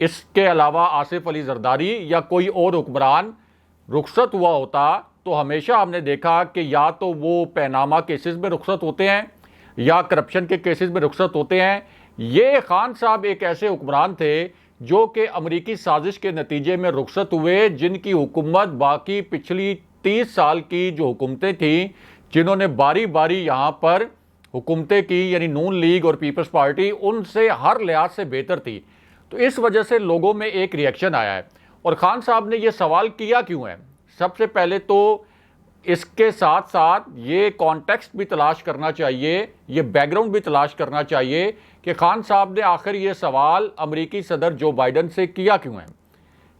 اس کے علاوہ آصف علی زرداری یا کوئی اور حکمران رخصت ہوا ہوتا تو ہمیشہ ہم نے دیکھا کہ یا تو وہ پیناما کیسز میں رخصت ہوتے ہیں یا کرپشن کے کیسز میں رخصت ہوتے ہیں. یہ خان صاحب ایک ایسے حکمران تھے جو کہ امریکی سازش کے نتیجے میں رخصت ہوئے, جن کی حکومت باقی پچھلی 30 سال کی جو حکومتیں تھیں جنہوں نے باری باری یہاں پر حکومتیں کی, یعنی نون لیگ اور پیپلز پارٹی, ان سے ہر لحاظ سے بہتر تھی. تو اس وجہ سے لوگوں میں ایک ریئیکشن آیا ہے. اور خان صاحب نے یہ سوال کیا کیوں ہے؟ سب سے پہلے تو اس کے ساتھ ساتھ یہ کانٹیکسٹ بھی تلاش کرنا چاہیے, یہ بیک گراؤنڈ بھی تلاش کرنا چاہیے کہ خان صاحب نے آخر یہ سوال امریکی صدر جو بائیڈن سے کیا کیوں ہے.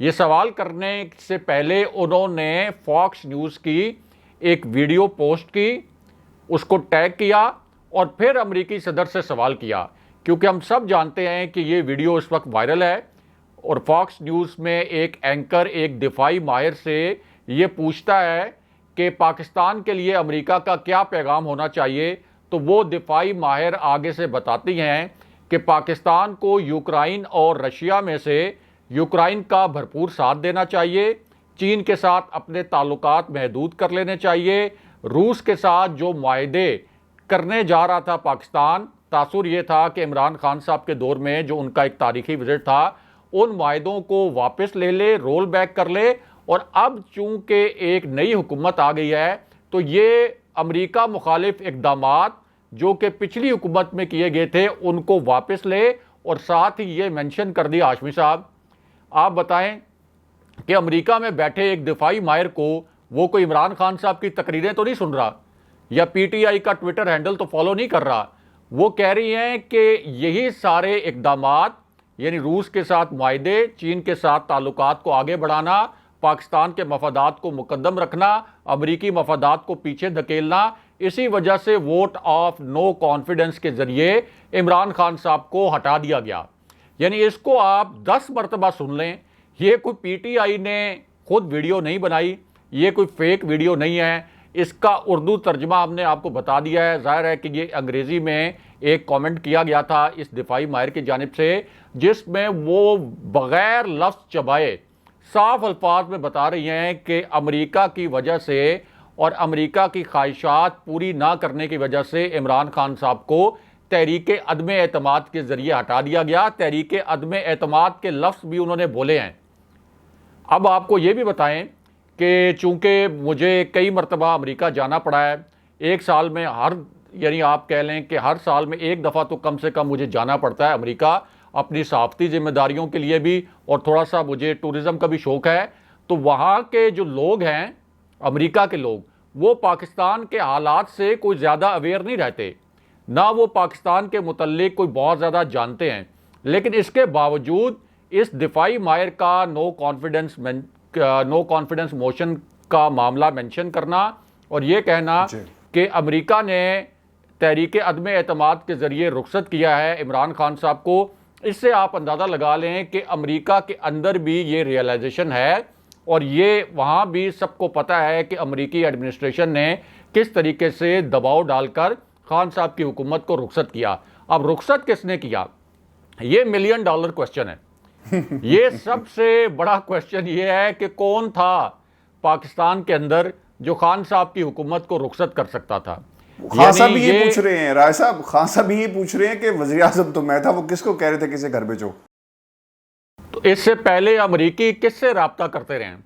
یہ سوال کرنے سے پہلے انہوں نے فاکس نیوز کی ایک ویڈیو پوسٹ کی, اس کو ٹیگ کیا اور پھر امریکی صدر سے سوال کیا, کیونکہ ہم سب جانتے ہیں کہ یہ ویڈیو اس وقت وائرل ہے. اور فاکس نیوز میں ایک اینکر ایک دفاعی ماہر سے یہ پوچھتا ہے کہ پاکستان کے لیے امریکہ کا کیا پیغام ہونا چاہیے, تو وہ دفاعی ماہر آگے سے بتاتی ہیں کہ پاکستان کو یوکرائن اور رشیا میں سے یوکرائن کا بھرپور ساتھ دینا چاہیے, چین کے ساتھ اپنے تعلقات محدود کر لینے چاہیے, روس کے ساتھ جو معاہدے کرنے جا رہا تھا پاکستان, تاثر یہ تھا کہ عمران خان صاحب کے دور میں جو ان کا ایک تاریخی وزٹ تھا, ان معاہدوں کو واپس لے لے, رول بیک کر لے. اور اب چونکہ ایک نئی حکومت آ گئی ہے تو یہ امریکہ مخالف اقدامات جو کہ پچھلی حکومت میں کیے گئے تھے ان کو واپس لے. اور ساتھ ہی یہ مینشن کر دیا ہاشمی صاحب, آپ بتائیں کہ امریکہ میں بیٹھے ایک دفاعی ماہر کو وہ کوئی عمران خان صاحب کی تقریریں تو نہیں سن رہا یا پی ٹی آئی کا ٹویٹر ہینڈل تو فالو نہیں کر رہا. وہ کہہ رہی ہیں کہ یہی سارے اقدامات, یعنی روس کے ساتھ معاہدے, چین کے ساتھ تعلقات کو آگے بڑھانا, پاکستان کے مفادات کو مقدم رکھنا, امریکی مفادات کو پیچھے دھکیلنا, اسی وجہ سے ووٹ آف نو کانفیڈنس کے ذریعے عمران خان صاحب کو ہٹا دیا گیا. یعنی اس کو آپ 10 مرتبہ سن لیں, یہ کوئی پی ٹی آئی نے خود ویڈیو نہیں بنائی, یہ کوئی فیک ویڈیو نہیں ہے, اس کا اردو ترجمہ ہم نے آپ کو بتا دیا ہے. ظاہر ہے کہ یہ انگریزی میں ایک کامنٹ کیا گیا تھا اس دفاعی ماہر کی جانب سے, جس میں وہ بغیر لفظ چبائے صاف الفاظ میں بتا رہی ہیں کہ امریکہ کی وجہ سے اور امریکہ کی خواہشات پوری نہ کرنے کی وجہ سے عمران خان صاحب کو تحریک عدم اعتماد کے ذریعے ہٹا دیا گیا. تحریک عدم اعتماد کے لفظ بھی انہوں نے بولے ہیں. اب آپ کو یہ بھی بتائیں کہ چونکہ مجھے کئی مرتبہ امریکہ جانا پڑا ہے, ایک سال میں یعنی آپ کہہ لیں کہ ہر سال میں ایک دفعہ تو کم سے کم مجھے جانا پڑتا ہے امریکہ, اپنی صحافتی ذمہ داریوں کے لیے بھی, اور تھوڑا سا مجھے ٹورزم کا بھی شوق ہے. تو وہاں کے جو لوگ ہیں, امریکہ کے لوگ, وہ پاکستان کے حالات سے کوئی زیادہ اویئر نہیں رہتے, نہ وہ پاکستان کے متعلق کوئی بہت زیادہ جانتے ہیں. لیکن اس کے باوجود اس دفاعی ماہر کا نو کانفیڈنس موشن کا معاملہ مینشن کرنا اور یہ کہنا کہ امریکہ نے تحریک عدم اعتماد کے ذریعے رخصت کیا ہے عمران خان صاحب کو, اس سے آپ اندازہ لگا لیں کہ امریکہ کے اندر بھی یہ ریئلائزیشن ہے اور یہ وہاں بھی سب کو پتہ ہے کہ امریکی ایڈمنسٹریشن نے کس طریقے سے دباؤ ڈال کر خان صاحب کی حکومت کو رخصت کیا. اب رخصت کس نے کیا, یہ $1 ملین کوسچن ہے. یہ سب سے بڑا کوسچن یہ ہے کہ کون تھا پاکستان کے اندر جو خان صاحب کی حکومت کو رخصت کر سکتا تھا. خان صاحب بھی یہ پوچھ رہے ہیں, رائے صاحب خان صاحب بھی یہ پوچھ رہے ہیں کہ وزیر اعظم تو میں تھا, وہ کس کو کہہ رہے تھے کسی گھر بھیجو. تو اس سے پہلے امریکی کس سے رابطہ کرتے رہے ہیں,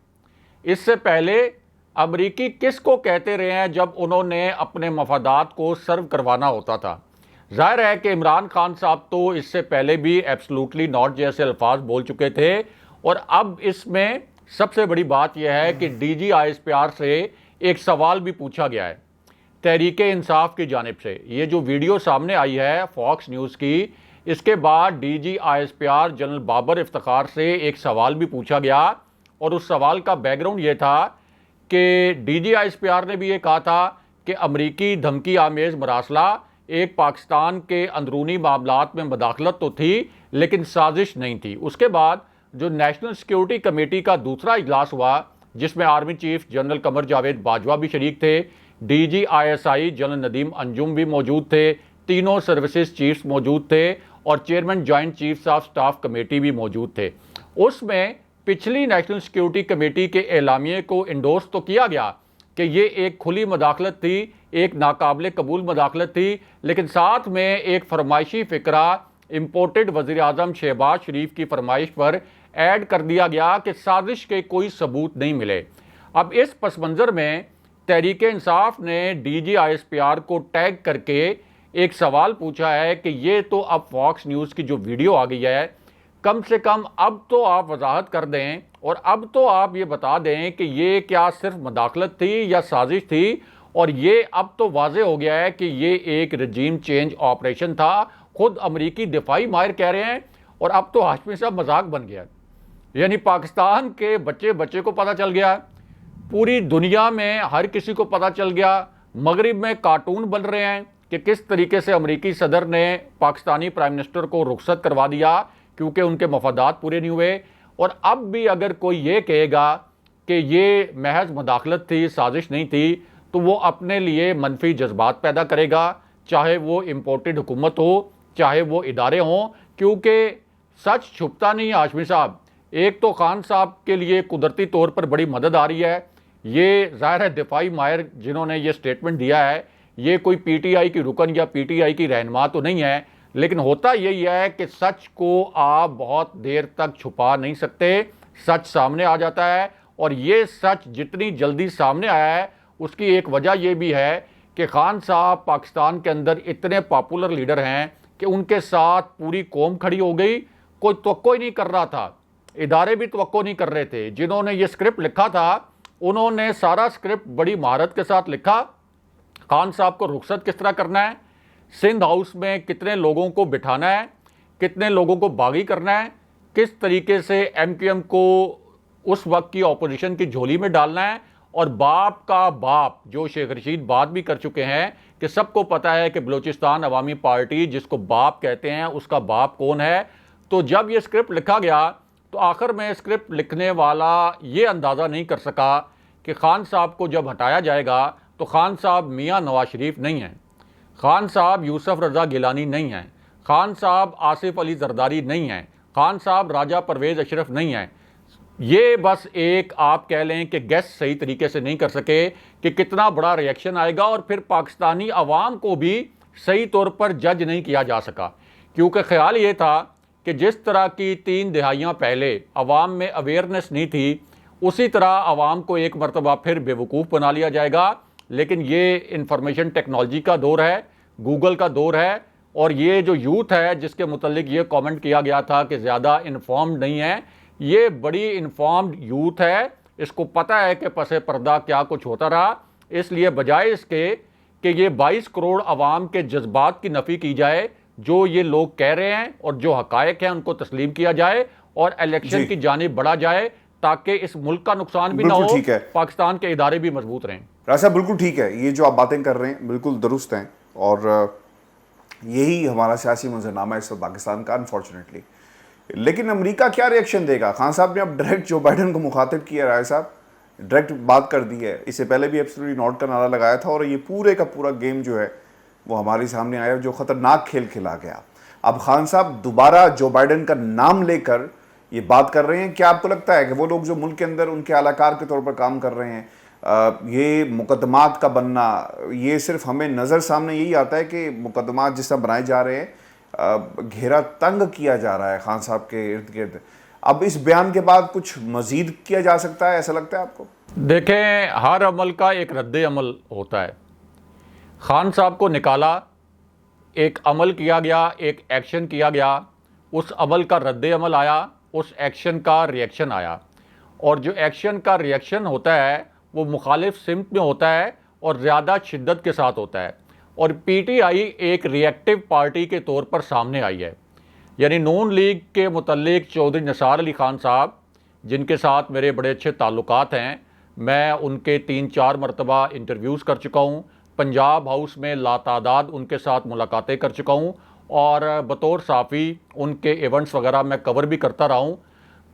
اس سے پہلے امریکی کس کو کہتے رہے ہیں جب انہوں نے اپنے مفادات کو سرو کروانا ہوتا تھا. ظاہر ہے کہ عمران خان صاحب تو اس سے پہلے بھی ایبسلوٹلی ناٹ جیسے الفاظ بول چکے تھے, اور اب اس میں سب سے بڑی بات یہ ہے کہ D G I S P R سے ایک سوال بھی پوچھا گیا ہے تحریک انصاف کی جانب سے. یہ جو ویڈیو سامنے آئی ہے فاکس نیوز کی, اس کے بعد D G I S P R general Babar Iftikhar سے ایک سوال بھی پوچھا گیا, اور اس سوال کا بیک گراؤنڈ یہ تھا کہ D G I S P R نے بھی یہ کہا تھا کہ امریکی دھمکی آمیز مراسلہ ایک پاکستان کے اندرونی معاملات میں مداخلت تو تھی لیکن سازش نہیں تھی. اس کے بعد جو نیشنل سیکیورٹی کمیٹی کا دوسرا اجلاس ہوا جس میں army chief general Qamar Javed Bajwa بھی شریک تھے, D G I S I general Nadeem Anjum بھی موجود تھے, تینوں سروسز چیفز موجود تھے اور chairman joint chiefs of staff committee بھی موجود تھے. اس میں پچھلی نیشنل سیکیورٹی کمیٹی کے اعلامیے کو انڈورس تو کیا گیا کہ یہ ایک کھلی مداخلت تھی, ایک ناقابل قبول مداخلت تھی, لیکن ساتھ میں ایک فرمائشی فقرہ امپورٹڈ وزیر اعظم شہباز شریف کی فرمائش پر ایڈ کر دیا گیا کہ سازش کے کوئی ثبوت نہیں ملے. اب اس پس منظر میں تحریک انصاف نے D G I S P R کو ٹیگ کر کے ایک سوال پوچھا ہے کہ یہ تو اب فاکس نیوز کی جو ویڈیو آ گئی ہے, کم سے کم اب تو آپ وضاحت کر دیں اور اب تو آپ یہ بتا دیں کہ یہ کیا صرف مداخلت تھی یا سازش تھی, اور یہ اب تو واضح ہو گیا ہے کہ یہ ایک رجیم چینج آپریشن تھا. خود امریکی دفاعی ماہر کہہ رہے ہیں, اور اب تو ہاشمی صاحب مذاق بن گیا. یعنی پاکستان کے بچے کو پتہ چل گیا, پوری دنیا میں ہر کسی کو پتہ چل گیا, مغرب میں کارٹون بن رہے ہیں کہ کس طریقے سے امریکی صدر نے پاکستانی پرائم منسٹر کو رخصت کروا دیا کیونکہ ان کے مفادات پورے نہیں ہوئے. اور اب بھی اگر کوئی یہ کہے گا کہ یہ محض مداخلت تھی, سازش نہیں تھی, تو وہ اپنے لیے منفی جذبات پیدا کرے گا, چاہے وہ امپورٹڈ حکومت ہو, چاہے وہ ادارے ہوں, کیونکہ سچ چھپتا نہیں ہے ہاشمی صاحب. ایک تو خان صاحب کے لیے قدرتی طور پر بڑی مدد آ رہی ہے. یہ ظاہر ہے دفاعی ماہر جنہوں نے یہ سٹیٹمنٹ دیا ہے یہ کوئی پی ٹی آئی کی رکن یا پی ٹی آئی کی رہنما تو نہیں ہے, لیکن ہوتا یہی ہے کہ سچ کو آپ بہت دیر تک چھپا نہیں سکتے, سچ سامنے آ جاتا ہے. اور یہ سچ جتنی جلدی سامنے آیا ہے اس کی ایک وجہ یہ بھی ہے کہ خان صاحب پاکستان کے اندر اتنے پاپولر لیڈر ہیں کہ ان کے ساتھ پوری قوم کھڑی ہو گئی. کوئی توقع ہی نہیں کر رہا تھا, ادارے بھی توقع نہیں کر رہے تھے. جنہوں نے یہ سکرپٹ لکھا تھا انہوں نے سارا سکرپٹ بڑی مہارت کے ساتھ لکھا. خان صاحب کو رخصت کس طرح کرنا ہے, سندھ ہاؤس میں کتنے لوگوں کو بٹھانا ہے, کتنے لوگوں کو باغی کرنا ہے, کس طریقے سے ایم کیو ایم کو اس وقت کی اپوزیشن کی جھولی میں ڈالنا ہے. اور باپ کا باپ جو شیخ رشید بات بھی کر چکے ہیں کہ سب کو پتا ہے کہ بلوچستان عوامی پارٹی جس کو باپ کہتے ہیں اس کا باپ کون ہے. تو جب یہ سکرپٹ لکھا گیا تو آخر میں سکرپٹ لکھنے والا یہ اندازہ نہیں کر سکا کہ خان صاحب کو جب ہٹایا جائے گا تو خان صاحب میاں نواز شریف نہیں ہیں, خان صاحب یوسف رضا گیلانی نہیں ہیں, خان صاحب آصف علی زرداری نہیں ہیں, خان صاحب راجہ پرویز اشرف نہیں ہیں. یہ بس ایک آپ کہہ لیں کہ گیس صحیح طریقے سے نہیں کر سکے کہ کتنا بڑا ری ایکشن آئے گا, اور پھر پاکستانی عوام کو بھی صحیح طور پر جج نہیں کیا جا سکا. کیونکہ خیال یہ تھا کہ جس طرح کی 3 دہائیاں پہلے عوام میں اویئرنیس نہیں تھی اسی طرح عوام کو ایک مرتبہ پھر بے وقوف بنا لیا جائے گا. لیکن یہ انفارمیشن ٹیکنالوجی کا دور ہے, گوگل کا دور ہے, اور یہ جو یوتھ ہے جس کے متعلق یہ کامنٹ کیا گیا تھا کہ زیادہ انفارمڈ نہیں ہے, یہ بڑی انفارمڈ یوتھ ہے. اس کو پتہ ہے کہ پس پردہ کیا کچھ ہوتا رہا. اس لیے بجائے اس کے کہ یہ 22 کروڑ عوام کے جذبات کی نفی کی جائے, جو یہ لوگ کہہ رہے ہیں اور جو حقائق ہیں ان کو تسلیم کیا جائے اور الیکشن کی جانب بڑھا جائے تاکہ اس ملک کا نقصان بھی نہ ہو, پاکستان کے ادارے بھی مضبوط رہیں. راجہ صاحب بالکل ٹھیک ہے, یہ جو آپ باتیں کر رہے ہیں بالکل درست ہیں, اور یہی ہمارا سیاسی منظرنامہ ہے اس وقت پاکستان کا انفارچونیٹلی. لیکن امریکہ کیا ری ایکشن دے گا؟ خان صاحب نے اب ڈائریکٹ جو بائیڈن کو مخاطب کیا, رائے صاحب ڈائریکٹ بات کر دی ہے. اس سے پہلے بھی ایبسلیوٹلی ناٹ کا نعرہ لگایا تھا, اور یہ پورے کا پورا گیم جو ہے وہ ہمارے سامنے آیا جو خطرناک کھیل کھلا گیا. اب خان صاحب دوبارہ جو بائیڈن کا نام لے کر یہ بات کر رہے ہیں. کیا آپ کو لگتا ہے کہ وہ لوگ جو ملک کے اندر ان کے اعلی کار کے طور پر کام کر رہے ہیں, یہ مقدمات کا بننا, یہ صرف ہمیں نظر سامنے یہی آتا ہے کہ مقدمات جس طرح بنائے جا رہے ہیں, گھیرا تنگ کیا جا رہا ہے خان صاحب کے ارد گرد. اب اس بیان کے بعد کچھ مزید کیا جا سکتا ہے, ایسا لگتا ہے آپ کو؟ دیکھیں, ہر عمل کا ایک رد عمل ہوتا ہے. خان صاحب کو نکالا, ایک عمل کیا گیا, ایک ایکشن کیا گیا, اس عمل کا رد عمل آیا, اس ایکشن کا ری ایکشن آیا, اور جو ایکشن کا ری ایکشن ہوتا ہے وہ مخالف سمت میں ہوتا ہے اور زیادہ شدت کے ساتھ ہوتا ہے. اور پی ٹی آئی ایک ری ایکٹیو پارٹی کے طور پر سامنے آئی ہے. یعنی نون لیگ کے متعلق چودھری نثار علی خان صاحب جن کے ساتھ میرے بڑے اچھے تعلقات ہیں, میں ان کے 3-4 مرتبہ انٹرویوز کر چکا ہوں, پنجاب ہاؤس میں لاتعداد ان کے ساتھ ملاقاتیں کر چکا ہوں, اور بطور صحافی ان کے ایونٹس وغیرہ میں کور بھی کرتا رہا ہوں.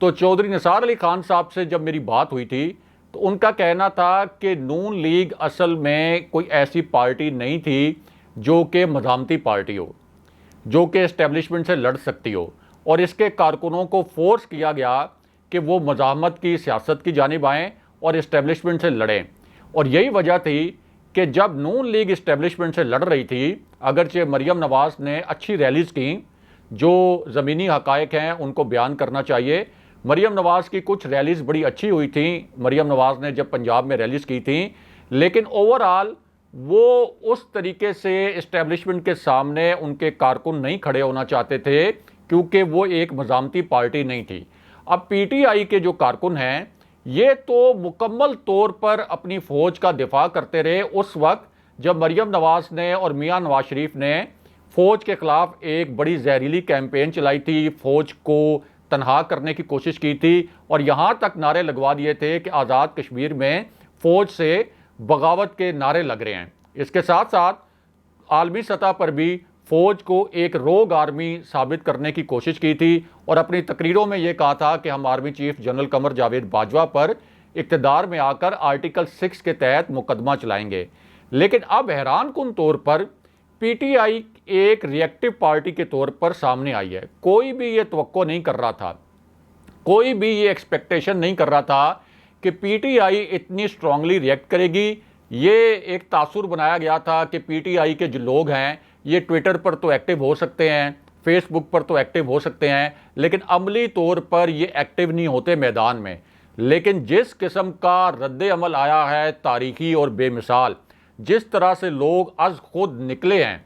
تو چودھری نثار علی خان صاحب سے جب میری بات ہوئی تھی تو ان کا کہنا تھا کہ نون لیگ اصل میں کوئی ایسی پارٹی نہیں تھی جو کہ مزاحمتی پارٹی ہو, جو کہ اسٹیبلشمنٹ سے لڑ سکتی ہو, اور اس کے کارکنوں کو فورس کیا گیا کہ وہ مزاحمت کی سیاست کی جانب آئیں اور اسٹیبلشمنٹ سے لڑیں. اور یہی وجہ تھی کہ جب نون لیگ اسٹیبلشمنٹ سے لڑ رہی تھی, اگرچہ مریم نواز نے اچھی ریلیز کی, جو زمینی حقائق ہیں ان کو بیان کرنا چاہیے, مریم نواز کی کچھ ریلیز بڑی اچھی ہوئی تھیں مریم نواز نے جب پنجاب میں ریلیز کی تھیں, لیکن اوورآل وہ اس طریقے سے اسٹیبلشمنٹ کے سامنے ان کے کارکن نہیں کھڑے ہونا چاہتے تھے کیونکہ وہ ایک مزاحمتی پارٹی نہیں تھی. اب پی ٹی آئی کے جو کارکن ہیں یہ تو مکمل طور پر اپنی فوج کا دفاع کرتے رہے اس وقت جب مریم نواز نے اور میاں نواز شریف نے فوج کے خلاف ایک بڑی زہریلی کیمپین چلائی تھی, فوج کو تنہا کرنے کی کوشش کی تھی, اور یہاں تک نعرے لگوا دیے تھے کہ آزاد کشمیر میں فوج سے بغاوت کے نعرے لگ رہے ہیں. اس کے ساتھ ساتھ عالمی سطح پر بھی فوج کو ایک روگ آرمی ثابت کرنے کی کوشش کی تھی, اور اپنی تقریروں میں یہ کہا تھا کہ ہم army chief general Qamar Javed Bajwa پر اقتدار میں آ کر آرٹیکل 6 کے تحت مقدمہ چلائیں گے. لیکن اب حیران کن طور پر پی ٹی آئی ایک ری ایکٹیو پارٹی کے طور پر سامنے آئی ہے. کوئی بھی یہ توقع نہیں کر رہا تھا, کوئی بھی یہ ایکسپیکٹیشن نہیں کر رہا تھا کہ پی ٹی آئی اتنی سٹرونگلی ریئیکٹ کرے گی. یہ ایک تاثر بنایا گیا تھا کہ پی ٹی آئی کے جو لوگ ہیں یہ ٹویٹر پر تو ایکٹیو ہو سکتے ہیں, فیس بک پر تو ایکٹیو ہو سکتے ہیں, لیکن عملی طور پر یہ ایکٹیو نہیں ہوتے میدان میں. لیکن جس قسم کا رد عمل آیا ہے تاریخی اور بے مثال, جس طرح سے لوگ از خود نکلے ہیں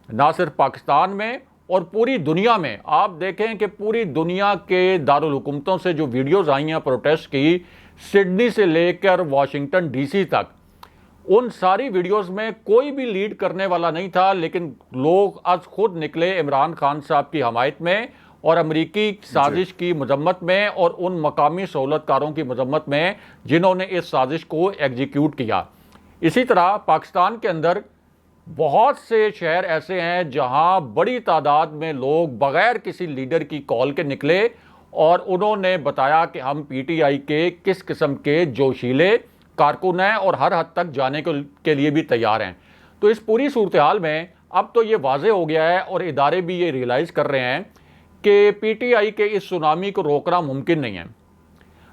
نہ صرف پاکستان میں اور پوری دنیا میں, آپ دیکھیں کہ پوری دنیا کے دارالحکومتوں سے جو ویڈیوز آئی ہیں پروٹیسٹ کی, سڈنی سے لے کر واشنگٹن ڈی سی تک, ان ساری ویڈیوز میں کوئی بھی لیڈ کرنے والا نہیں تھا, لیکن لوگ از خود نکلے عمران خان صاحب کی حمایت میں اور امریکی سازش کی مذمت میں اور ان مقامی سہولت کاروں کی مذمت میں جنہوں نے اس سازش کو ایگزیکیوٹ کیا. اسی طرح پاکستان کے اندر بہت سے شہر ایسے ہیں جہاں بڑی تعداد میں لوگ بغیر کسی لیڈر کی کال کے نکلے اور انہوں نے بتایا کہ ہم پی ٹی آئی کے کس قسم کے جوشیلے کارکن ہیں اور ہر حد تک جانے کے لیے بھی تیار ہیں. تو اس پوری صورتحال میں اب تو یہ واضح ہو گیا ہے اور ادارے بھی یہ ریئلائز کر رہے ہیں کہ پی ٹی آئی کے اس سونامی کو روکنا ممکن نہیں ہے.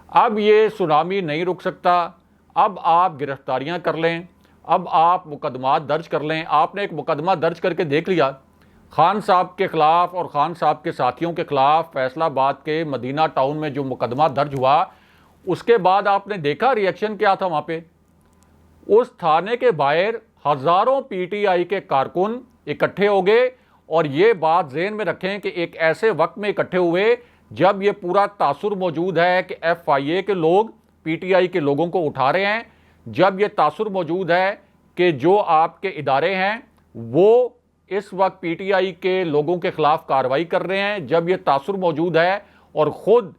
اب یہ سونامی نہیں رک سکتا. اب آپ گرفتاریاں کر لیں, اب آپ مقدمات درج کر لیں. آپ نے ایک مقدمہ درج کر کے دیکھ لیا خان صاحب کے خلاف اور خان صاحب کے ساتھیوں کے خلاف, فیصل آباد کے مدینہ ٹاؤن میں جو مقدمہ درج ہوا, اس کے بعد آپ نے دیکھا ری ایکشن کیا تھا وہاں پہ. اس تھانے کے باہر ہزاروں پی ٹی آئی کے کارکن اکٹھے ہو گئے, اور یہ بات ذہن میں رکھیں کہ ایک ایسے وقت میں اکٹھے ہوئے جب یہ پورا تاثر موجود ہے کہ ایف آئی اے کے لوگ پی ٹی آئی کے لوگوں کو اٹھا رہے ہیں, جب یہ تاثر موجود ہے کہ جو آپ کے ادارے ہیں وہ اس وقت پی ٹی آئی کے لوگوں کے خلاف کارروائی کر رہے ہیں, جب یہ تاثر موجود ہے اور خود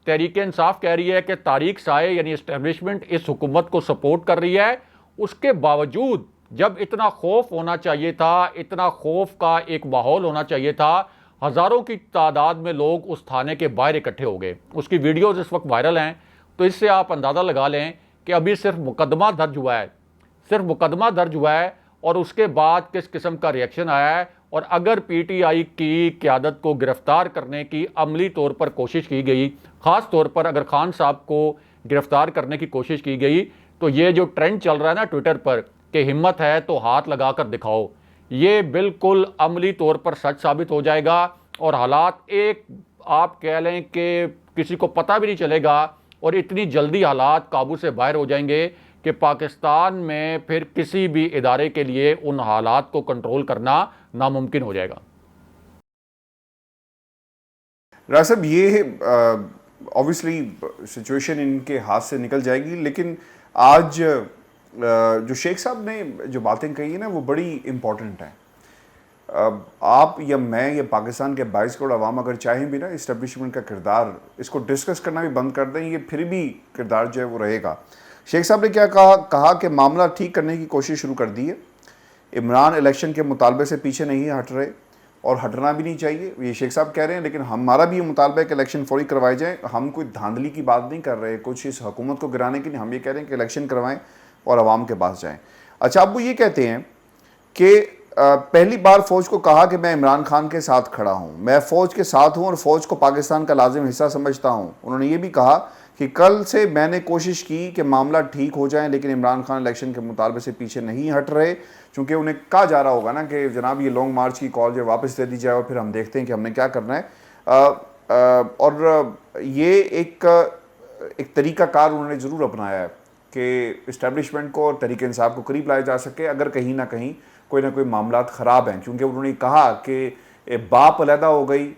تحریک انصاف کہہ رہی ہے کہ تاریخ سائے یعنی اسٹیبلشمنٹ اس حکومت کو سپورٹ کر رہی ہے, اس کے باوجود جب اتنا خوف ہونا چاہیے تھا, اتنا خوف کا ایک ماحول ہونا چاہیے تھا, ہزاروں کی تعداد میں لوگ اس تھانے کے باہر اکٹھے ہو گئے. اس کی ویڈیوز اس وقت وائرل ہیں, تو اس سے آپ اندازہ لگا لیں کہ ابھی صرف مقدمہ درج ہوا ہے, صرف مقدمہ درج ہوا ہے, اور اس کے بعد کس قسم کا ری ایکشن آیا ہے. اور اگر پی ٹی آئی کی قیادت کو گرفتار کرنے کی عملی طور پر کوشش کی گئی, خاص طور پر اگر خان صاحب کو گرفتار کرنے کی کوشش کی گئی, تو یہ جو ٹرینڈ چل رہا ہے نا ٹویٹر پر کہ ہمت ہے تو ہاتھ لگا کر دکھاؤ, یہ بالکل عملی طور پر سچ ثابت ہو جائے گا, اور حالات ایک آپ کہہ لیں کہ کسی کو پتہ بھی نہیں چلے گا, اور اتنی جلدی حالات قابو سے باہر ہو جائیں گے کہ پاکستان میں پھر کسی بھی ادارے کے لیے ان حالات کو کنٹرول کرنا ناممکن ہو جائے گا. راز صاحب, یہ obviously سچویشن ان کے ہاتھ سے نکل جائے گی, لیکن آج جو شیخ صاحب نے جو باتیں کہی ہیں نا وہ بڑی امپورٹنٹ ہیں. آپ یا میں یا پاکستان کے 22 کروڑ عوام اگر چاہیں بھی نا اسٹیبلشمنٹ کا کردار اس کو ڈسکس کرنا بھی بند کر دیں, یہ پھر بھی کردار جو ہے وہ رہے گا. شیخ صاحب نے کیا کہا کہ معاملہ ٹھیک کرنے کی کوشش شروع کر دی ہے. عمران الیکشن کے مطالبے سے پیچھے نہیں ہٹ رہے اور ہٹنا بھی نہیں چاہیے, یہ شیخ صاحب کہہ رہے ہیں, لیکن ہمارا بھی یہ مطالبہ ہے کہ الیکشن فوری کروائے جائیں. ہم کوئی دھاندلی کی بات نہیں کر رہے کچھ اس حکومت کو گرانے کی, نہیں, ہم یہ کہہ رہے ہیں کہ الیکشن کروائیں اور عوام کے پاس جائیں. اچھا, اب وہ یہ کہتے ہیں کہ پہلی بار فوج کو کہا کہ میں عمران خان کے ساتھ کھڑا ہوں، میں فوج کے ساتھ ہوں اور فوج کو پاکستان کا لازم حصہ سمجھتا ہوں۔ انہوں نے یہ بھی کہا کہ کل سے میں نے کوشش کی کہ معاملہ ٹھیک ہو جائیں، لیکن عمران خان الیکشن کے مطالبے سے پیچھے نہیں ہٹ رہے، چونکہ انہیں کہا جا رہا ہوگا نا کہ جناب یہ لانگ مارچ کی کال جو واپس دے دی جائے اور پھر ہم دیکھتے ہیں کہ ہم نے کیا کرنا ہے۔ اور یہ ایک طریقہ کار انہوں نے ضرور اپنایا ہے کہ اسٹیبلشمنٹ کو اور تحریک انصاف کو قریب لایا جا سکے اگر کہیں نہ کہیں کوئی نہ کوئی معاملات خراب ہیں، کیونکہ انہوں نے کہا کہ باپ علیحدہ ہو گئی،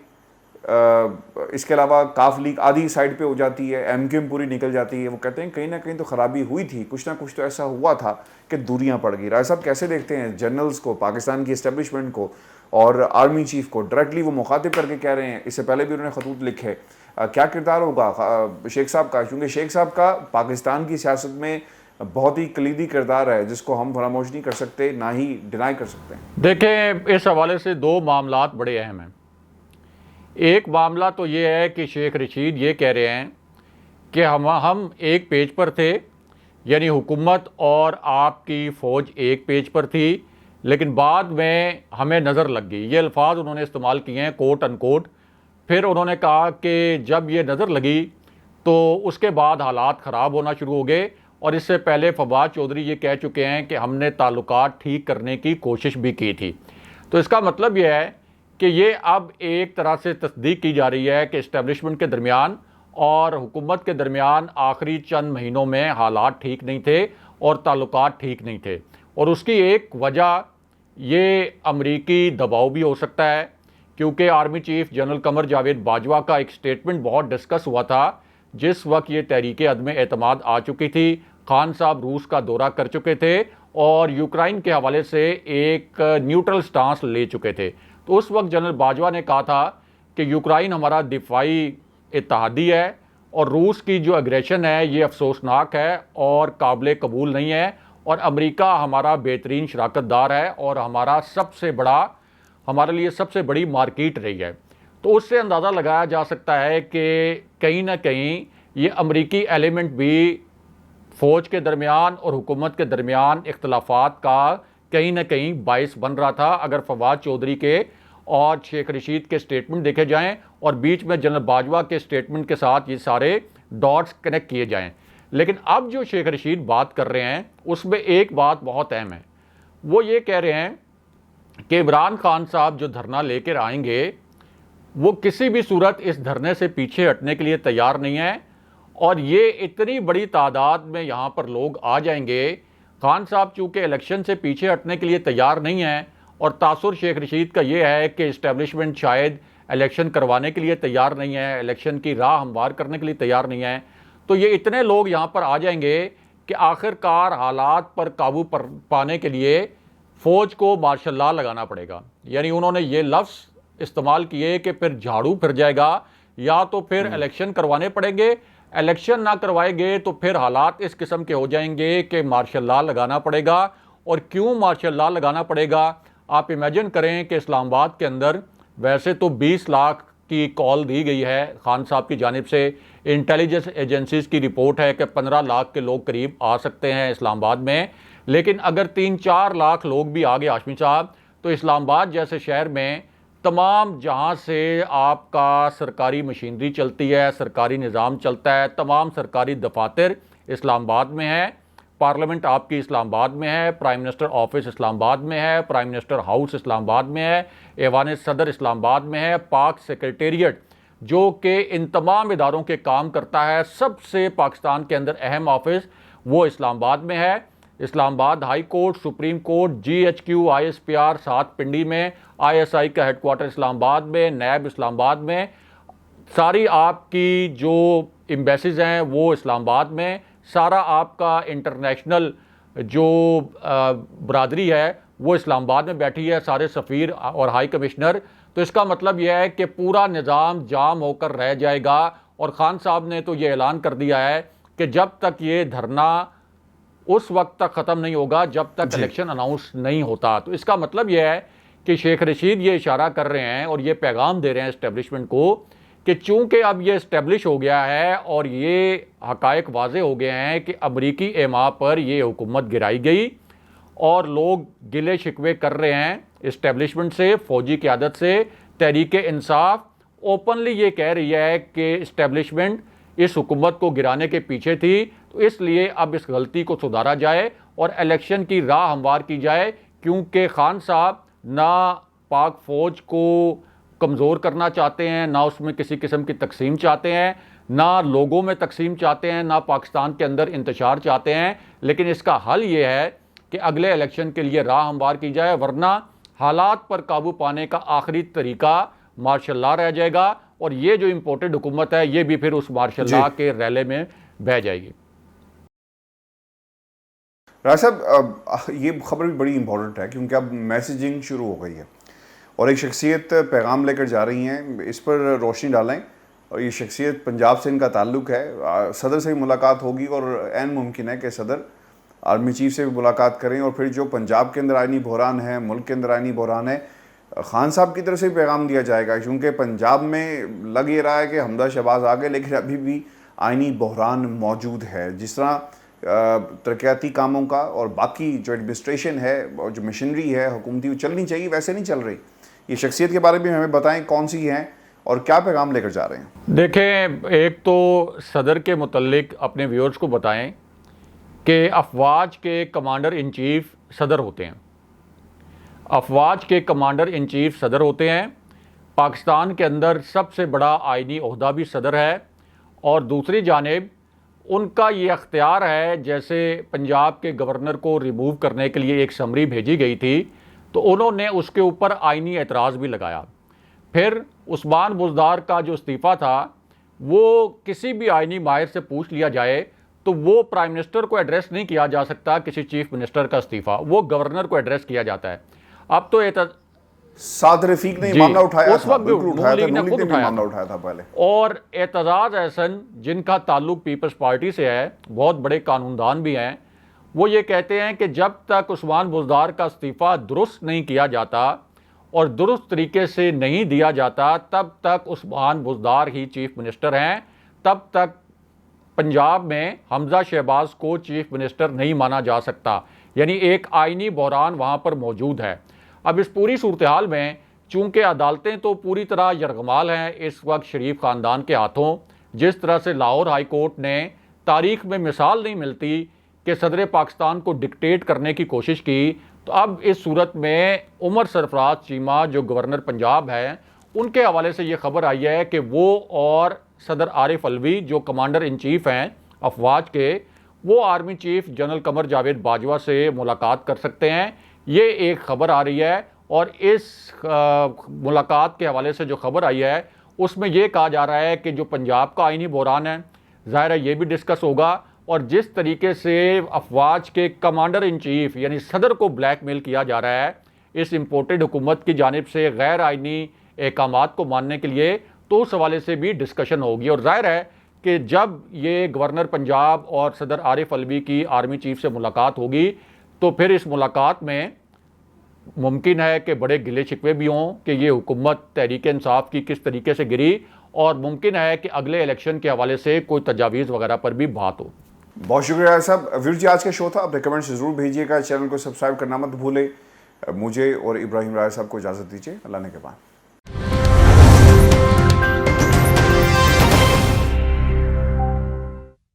اس کے علاوہ کاف لیگ آدھی سائڈ پہ ہو جاتی ہے، ایم کیو ایم پوری نکل جاتی ہے۔ وہ کہتے ہیں کہیں نہ کہیں تو خرابی ہوئی تھی، کچھ نہ کچھ تو ایسا ہوا تھا کہ دوریاں پڑ گئی۔ راجہ صاحب کیسے دیکھتے ہیں جنرلز کو، پاکستان کی اسٹیبلشمنٹ کو اور آرمی چیف کو؟ ڈائریکٹلی وہ مخاطب کر کے کہہ رہے ہیں، اس سے پہلے بھی انہوں نے خطوط لکھے، کیا کردار ہوگا شیخ صاحب کا؟ کیونکہ شیخ صاحب کا پاکستان کی سیاست میں بہت ہی کلیدی کردار ہے جس کو ہم فراموش نہیں کر سکتے، نہ ہی ڈینائی کر سکتے ہیں۔ دیکھیں، اس حوالے سے دو معاملات بڑے اہم ہیں۔ ایک معاملہ تو یہ ہے کہ شیخ رشید یہ کہہ رہے ہیں کہ ہم ایک پیج پر تھے، یعنی حکومت اور آپ کی فوج ایک پیج پر تھی، لیکن بعد میں ہمیں نظر لگ گئی۔ یہ الفاظ انہوں نے استعمال کیے ہیں، کوٹ ان کوٹ۔ پھر انہوں نے کہا کہ جب یہ نظر لگی تو اس کے بعد حالات خراب ہونا شروع ہو گئے، اور اس سے پہلے فواد چودھری یہ کہہ چکے ہیں کہ ہم نے تعلقات ٹھیک کرنے کی کوشش بھی کی تھی۔ تو اس کا مطلب یہ ہے کہ یہ اب ایک طرح سے تصدیق کی جا رہی ہے کہ اسٹیبلشمنٹ کے درمیان اور حکومت کے درمیان آخری چند مہینوں میں حالات ٹھیک نہیں تھے اور تعلقات ٹھیک نہیں تھے، اور اس کی ایک وجہ یہ امریکی دباؤ بھی ہو سکتا ہے، کیونکہ army chief general Qamar Javed Bajwa کا ایک سٹیٹمنٹ بہت ڈسکس ہوا تھا جس وقت یہ تحریک عدم اعتماد آ چکی تھی، خان صاحب روس کا دورہ کر چکے تھے اور یوکرائن کے حوالے سے ایک نیوٹرل سٹانس لے چکے تھے۔ تو اس وقت جنرل باجوہ نے کہا تھا کہ یوکرائن ہمارا دفاعی اتحادی ہے اور روس کی جو اگریشن ہے یہ افسوسناک ہے اور قابل قبول نہیں ہے، اور امریکہ ہمارا بہترین شراکت دار ہے اور ہمارے لیے سب سے بڑی مارکیٹ رہی ہے۔ تو اس سے اندازہ لگایا جا سکتا ہے کہ کہیں نہ کہیں یہ امریکی ایلیمنٹ بھی فوج کے درمیان اور حکومت کے درمیان اختلافات کا کہیں نہ کہیں باعث بن رہا تھا، اگر فواد چودھری کے اور شیخ رشید کے سٹیٹمنٹ دیکھے جائیں اور بیچ میں جنرل باجوہ کے سٹیٹمنٹ کے ساتھ یہ سارے ڈاٹس کنیکٹ کیے جائیں۔ لیکن اب جو شیخ رشید بات کر رہے ہیں اس میں ایک بات بہت اہم ہے، وہ یہ کہہ رہے ہیں کہ عمران خان صاحب جو دھرنا لے کر آئیں گے وہ کسی بھی صورت اس دھرنے سے پیچھے ہٹنے کے لیے تیار نہیں ہے، اور یہ اتنی بڑی تعداد میں یہاں پر لوگ آ جائیں گے۔ خان صاحب چونکہ الیکشن سے پیچھے ہٹنے کے لیے تیار نہیں ہیں، اور تاثر شیخ رشید کا یہ ہے کہ اسٹیبلشمنٹ شاید الیکشن کروانے کے لیے تیار نہیں ہے، الیکشن کی راہ ہموار کرنے کے لیے تیار نہیں ہے، تو یہ اتنے لوگ یہاں پر آ جائیں گے کہ آخر کار حالات پر قابو پانے کے لیے فوج کو مارشل لا لگانا پڑے گا۔ یعنی انہوں نے یہ لفظ استعمال کیے کہ پھر جھاڑو پھر جائے گا، یا تو پھر الیکشن کروانے پڑیں گے، الیکشن نہ کروائے گے تو پھر حالات اس قسم کے ہو جائیں گے کہ مارشل لا لگانا پڑے گا۔ اور کیوں مارشل لا لگانا پڑے گا؟ آپ امیجن کریں کہ اسلام آباد کے اندر ویسے تو 20 لاکھ کی کال دی گئی ہے خان صاحب کی جانب سے، انٹیلیجنس ایجنسیز کی رپورٹ ہے کہ 15 لاکھ کے لوگ قریب آ سکتے ہیں اسلام آباد میں، لیکن اگر 3-4 لاکھ لوگ بھی آگے ہاشمی صاحب، تو اسلام آباد جیسے شہر میں تمام جہاں سے آپ کا سرکاری مشینری چلتی ہے، سرکاری نظام چلتا ہے، تمام سرکاری دفاتر اسلام آباد میں ہے، پارلیمنٹ آپ کی اسلام آباد میں ہے، پرائم منسٹر آفس اسلام آباد میں ہے، پرائم منسٹر ہاؤس اسلام آباد میں ہے، ایوان صدر اسلام آباد میں ہے، پاک سیکریٹریٹ جو کہ ان تمام اداروں کے کام کرتا ہے، سب سے پاکستان کے اندر اہم آفس وہ اسلام آباد میں ہے۔ اسلام آباد high court, supreme court, GHQ، ISPR 7 Pindi میں، ISI کا ہیڈ کوارٹر اسلام آباد میں، نیب اسلام آباد میں، ساری آپ کی جو ایمبیسیز ہیں وہ اسلام آباد میں، سارا آپ کا انٹرنیشنل جو برادری ہے وہ اسلام آباد میں بیٹھی ہے، سارے سفیر اور ہائی کمشنر۔ تو اس کا مطلب یہ ہے کہ پورا نظام جام ہو کر رہ جائے گا، اور خان صاحب نے تو یہ اعلان کر دیا ہے کہ جب تک یہ دھرنا اس وقت تک ختم نہیں ہوگا جب تک الیکشن اناؤنس نہیں ہوتا۔ تو اس کا مطلب یہ ہے کہ شیخ رشید یہ اشارہ کر رہے ہیں اور یہ پیغام دے رہے ہیں اسٹیبلشمنٹ کو کہ چونکہ اب یہ اسٹیبلش ہو گیا ہے اور یہ حقائق واضح ہو گئے ہیں کہ امریکی ایما پر یہ حکومت گرائی گئی، اور لوگ گلے شکوے کر رہے ہیں اسٹیبلشمنٹ سے، فوجی قیادت سے۔ تحریک انصاف اوپنلی یہ کہہ رہی ہے کہ اسٹیبلشمنٹ اس حکومت کو گرانے کے پیچھے تھی، تو اس لیے اب اس غلطی کو سدھارا جائے اور الیکشن کی راہ ہموار کی جائے، کیونکہ خان صاحب نہ پاک فوج کو کمزور کرنا چاہتے ہیں، نہ اس میں کسی قسم کی تقسیم چاہتے ہیں، نہ لوگوں میں تقسیم چاہتے ہیں، نہ پاکستان کے اندر انتشار چاہتے ہیں، لیکن اس کا حل یہ ہے کہ اگلے الیکشن کے لیے راہ ہموار کی جائے، ورنہ حالات پر قابو پانے کا آخری طریقہ مارشل لا رہ جائے گا، اور یہ جو امپورٹڈ حکومت ہے یہ بھی پھر اس مارشل لا کے ریلے میں بہہ جائے گی۔ راج صاحب، یہ خبر بھی بڑی امپورٹنٹ ہے کیونکہ اب میسیجنگ شروع ہو گئی ہے اور ایک شخصیت پیغام لے کر جا رہی ہیں، اس پر روشنی ڈالیں۔ اور یہ شخصیت پنجاب سے ان کا تعلق ہے، صدر سے بھی ملاقات ہوگی اور عین ممکن ہے کہ صدر آرمی چیف سے بھی ملاقات کریں، اور پھر جو پنجاب کے اندر آئینی بحران ہے، ملک کے اندر آئینی بحران ہے، خان صاحب کی طرف سے بھی پیغام دیا جائے گا، کیونکہ پنجاب میں لگ یہ رہا ہے کہ حمزہ شہباز آگے، لیکن ابھی بھی آئینی بحران موجود ہے۔ جس طرح ترقیاتی کاموں کا اور باقی جو ایڈمنسٹریشن ہے اور جو مشنری ہے حکومتی وہ چلنی چاہیے، ویسے نہیں چل رہی۔ یہ شخصیت کے بارے میں ہمیں بتائیں کون سی ہیں اور کیا پیغام لے کر جا رہے ہیں؟ دیکھیں، ایک تو صدر کے متعلق اپنے ویورز کو بتائیں کہ افواج کے کمانڈر ان چیف صدر ہوتے ہیں، افواج کے کمانڈر ان چیف صدر ہوتے ہیں۔ پاکستان کے اندر سب سے بڑا آئینی عہدہ بھی صدر ہے، اور دوسری جانب ان کا یہ اختیار ہے، جیسے پنجاب کے گورنر کو ریموو کرنے کے لیے ایک سمری بھیجی گئی تھی تو انہوں نے اس کے اوپر آئینی اعتراض بھی لگایا۔ پھر عثمان بزدار کا جو استعفیٰ تھا وہ کسی بھی آئینی ماہر سے پوچھ لیا جائے تو وہ پرائم منسٹر کو ایڈریس نہیں کیا جا سکتا، کسی چیف منسٹر کا استعفیٰ وہ گورنر کو ایڈریس کیا جاتا ہے۔ اب تو سعد رفیق نے معاملہ اٹھایا اس تھا، وقت بالکل نون اٹھایا لیگ تھا، نے نون لیگ خود نے بھی اٹھایا معاملہ تھا، اٹھایا تھا پہلے۔ اور اعتزاز احسن جن کا تعلق پیپلز پارٹی سے ہے، بہت بڑے قانون دان بھی ہیں، وہ یہ کہتے ہیں کہ جب تک عثمان بزدار کا استعفیٰ درست نہیں کیا جاتا اور درست طریقے سے نہیں دیا جاتا، تب تک عثمان بزدار ہی چیف منسٹر ہیں، تب تک پنجاب میں حمزہ شہباز کو چیف منسٹر نہیں مانا جا سکتا۔ یعنی ایک آئینی بحران وہاں پر موجود ہے۔ اب اس پوری صورتحال میں چونکہ عدالتیں تو پوری طرح یرغمال ہیں اس وقت شریف خاندان کے ہاتھوں، جس طرح سے لاہور ہائی کورٹ نے تاریخ میں مثال نہیں ملتی کہ صدر پاکستان کو ڈکٹیٹ کرنے کی کوشش کی، تو اب اس صورت میں عمر سرفراز چیمہ جو گورنر پنجاب ہے، ان کے حوالے سے یہ خبر آئی ہے کہ وہ اور صدر عارف علوی جو کمانڈر ان چیف ہیں افواج کے، وہ army chief general Qamar Javed Bajwa سے ملاقات کر سکتے ہیں۔ یہ ایک خبر آ رہی ہے، اور اس ملاقات کے حوالے سے جو خبر آئی ہے اس میں یہ کہا جا رہا ہے کہ جو پنجاب کا آئینی بحران ہے، ظاہر ہے یہ بھی ڈسکس ہوگا، اور جس طریقے سے افواج کے کمانڈر ان چیف یعنی صدر کو بلیک میل کیا جا رہا ہے اس امپورٹڈ حکومت کی جانب سے غیر آئینی احکامات کو ماننے کے لیے، تو اس حوالے سے بھی ڈسکشن ہوگی۔ اور ظاہر ہے کہ جب یہ گورنر پنجاب اور صدر عارف علوی کی آرمی چیف سے ملاقات ہوگی تو پھر اس ملاقات میں ممکن ہے کہ بڑے گلے شکوے بھی ہوں کہ یہ حکومت تحریک انصاف کی کس طریقے سے گری، اور ممکن ہے کہ اگلے الیکشن کے حوالے سے کوئی تجاویز وغیرہ پر بھی بات ہو۔ بہت شکریہ صاحب۔ ویر جی، آج کا شو تھا، اپنے کمنٹس ضرور بھیجیے گا، چینل کو سبسکرائب کرنا مت بھولے۔ مجھے اور ابراہیم راج صاحب کو اجازت دیجیے، اللہ نے کے بعد۔